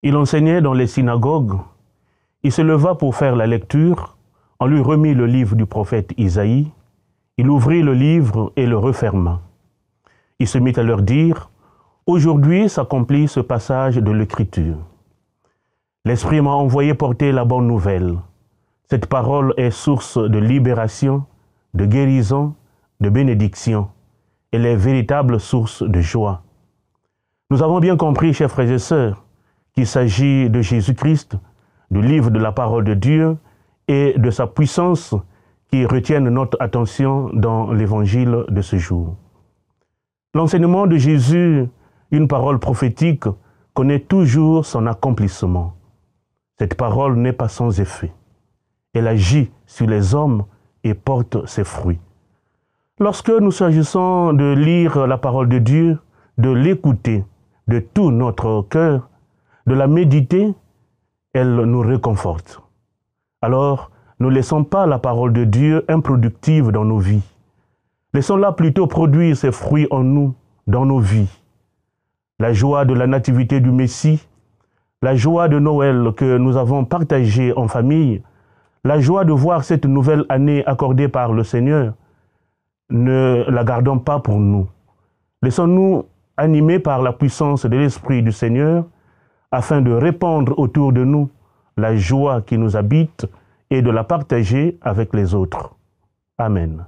Il enseignait dans les synagogues. Il se leva pour faire la lecture. On lui remit le livre du prophète Isaïe. Il ouvrit le livre et le referma. Il se mit à leur dire, « Aujourd'hui s'accomplit ce passage de l'Écriture. L'Esprit m'a envoyé porter la bonne nouvelle. Cette parole est source de libération, de guérison, de bénédiction. Elle est véritable source de joie. » Nous avons bien compris, chers frères et sœurs, qu'il s'agit de Jésus-Christ, du livre de la parole de Dieu et de sa puissance qui retiennent notre attention dans l'évangile de ce jour. L'enseignement de Jésus, une parole prophétique, connaît toujours son accomplissement. Cette parole n'est pas sans effet. Elle agit sur les hommes et porte ses fruits. Lorsque nous s'agissons de lire la parole de Dieu, de l'écouter de tout notre cœur, de la méditer, elle nous réconforte. Alors, ne laissons pas la parole de Dieu improductive dans nos vies. Laissons-la plutôt produire ses fruits en nous, dans nos vies. La joie de la nativité du Messie, la joie de Noël que nous avons partagée en famille, la joie de voir cette nouvelle année accordée par le Seigneur, ne la gardons pas pour nous. Laissons-nous animés par la puissance de l'Esprit du Seigneur, afin de répandre autour de nous la joie qui nous habite et de la partager avec les autres. Amen.